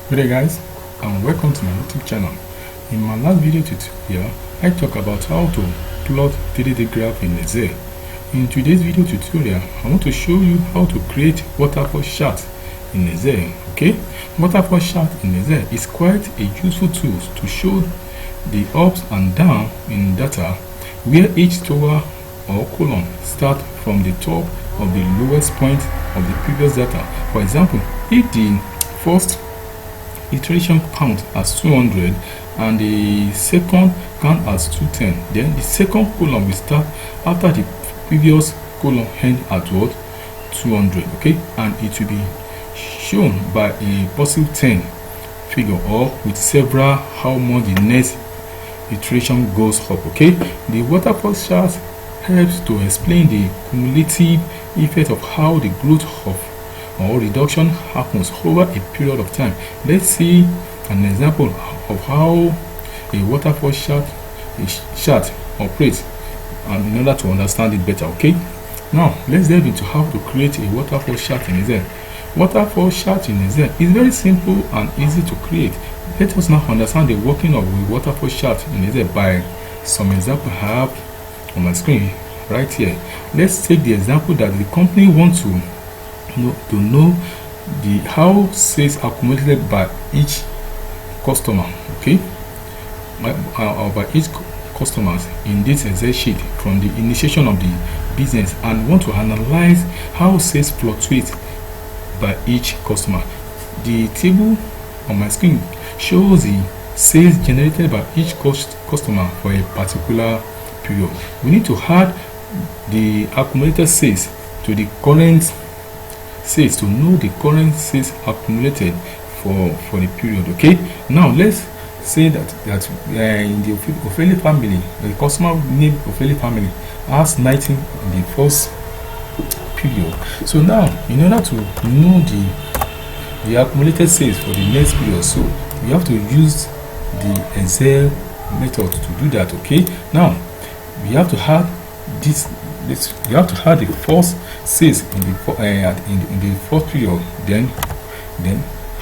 Good day guys, and welcome to my YouTube channel. In my last video tutorial, I talked about how to plot 3D graph in Excel. In today's video tutorial, I want to show you how to create waterfall chart in Excel. Okay, waterfall chart in Excel is quite a useful tool to show the ups and downs in data, where each tower or column start from the top of the lowest point of the previous data. For example, if the first iteration count as 200 and the second count as 210, then the second column will start after the previous column end at what? 200. Okay, and it will be shown by a positive 10 figure, or with several how much the next iteration goes up. Okay, the waterfall chart helps to explain the cumulative effect of how the growth of or reduction happens over a period of time. Let's see an example of how a waterfall chart operates, and in order to understand it better. Okay, now let's delve into how to create a waterfall chart in Excel. Waterfall chart in Excel is very simple and easy to create. Let us now understand the working of a waterfall chart in Excel by some example I have on my screen right here. Let's take the example that the company wants to know the how sales are accumulated by each customer. Okay, by each customers in this Excel sheet from the initiation of the business, and want to analyze how sales fluctuate by each customer. The table on my screen shows the sales generated by each customer for a particular period. We need to add the accumulated sales to the current sales to know the current sales accumulated for the period. Okay, now let's say that in the Ophelia family, the customer name Ophelia family has 19 in the first period. So now, in order to know the accumulated sales for the next period, so we have to use the Excel method to do that. Okay, now we have to add this you have to add the first sales in the fourth period, then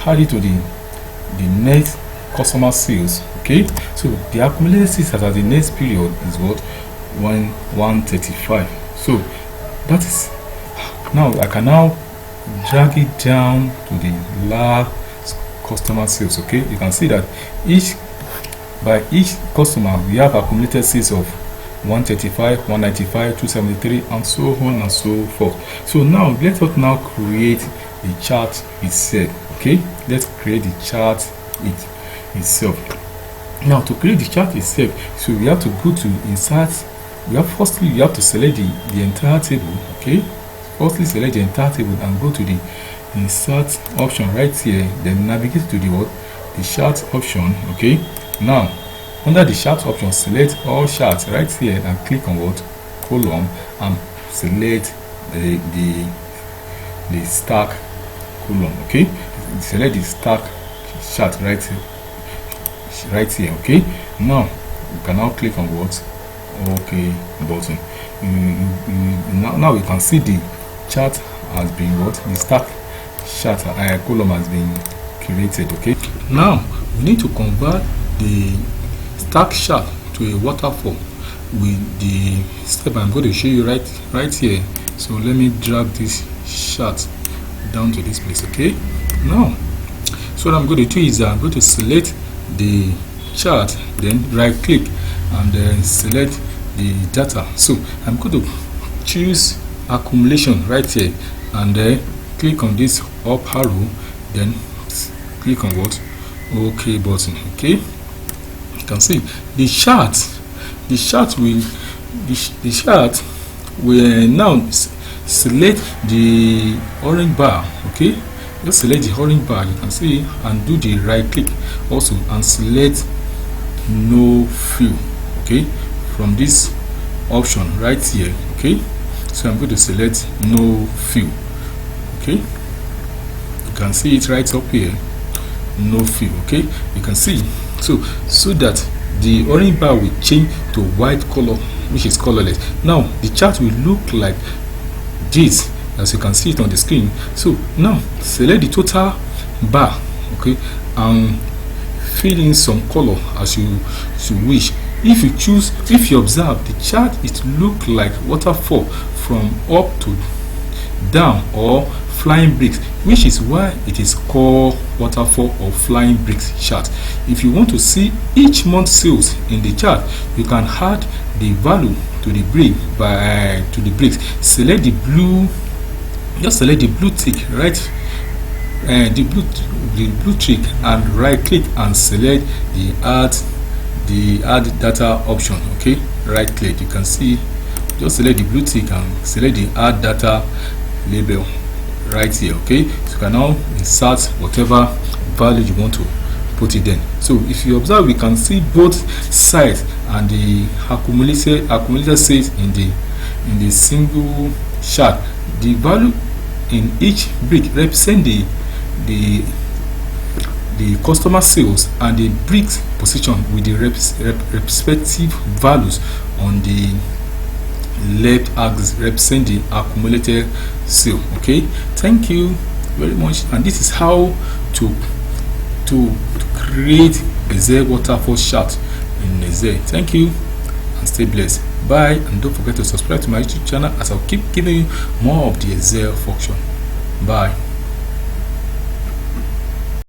add it to the next customer sales. Okay, so the accumulated sales at the next period is what? 135. So that is, now I can now drag it down to the last customer sales. Okay, you can see that by each customer we have accumulated sales of 135, 195, 273, and so on and so forth. So now let us now create the chart itself. Okay, let's create the chart itself. Now to create the chart itself, so we have to go to insert. We have to select the entire table. Okay, firstly select the entire table and go to the insert option right here, then navigate to the chart option. Okay, now under the chart option, select all charts right here and click on column, and select the stack column. Okay, select the stack chart right here. Okay, now you can now click on OK button. Now we can see the chart has been the stack chart column has been created. Okay, now we need to convert the stack chart to a waterfall with the step I'm going to show you right here. So let me drag this chart down to this place. Okay, now so what I'm going to do is I'm going to select the chart, then right click and then select the data. So I'm going to choose accumulation right here and then click on this up arrow, then click on OK button. Okay, you can see the chart will now select the orange bar. Okay, let's select the orange bar, you can see, and do the right click also and select no fill. Okay, from this option right here. Okay, so I'm going to select no fill. Okay, you can see it right up here, no fill. Okay, you can see so that the orange bar will change to white color, which is colorless. Now the chart will look like this, as you can see it on the screen. So now select the total bar. Okay, and fill in some color as you wish. If you observe the chart, it look like waterfall from up to down or flying bricks, which is why it is called waterfall or flying bricks chart. If you want to see each month sales in the chart, you can add the value to the brick to the bricks. Select the blue, just select the blue tick, right? The blue tick, and right click and select the add data option. Okay, right click, you can see, just select the blue tick and select the add data label right here. Okay, so you can now insert whatever value you want to put it in. So if you observe, we can see both sides and the accumulated sales in the single chart. The value in each brick represent the customer sales, and the bricks position with the respective values on the left axis represent the accumulated sale. Okay, thank you very much. And this is how to create Excel waterfall chart in Excel. Thank you and stay blessed. Bye, and don't forget to subscribe to my YouTube channel, as I'll keep giving you more of the Excel function. Bye.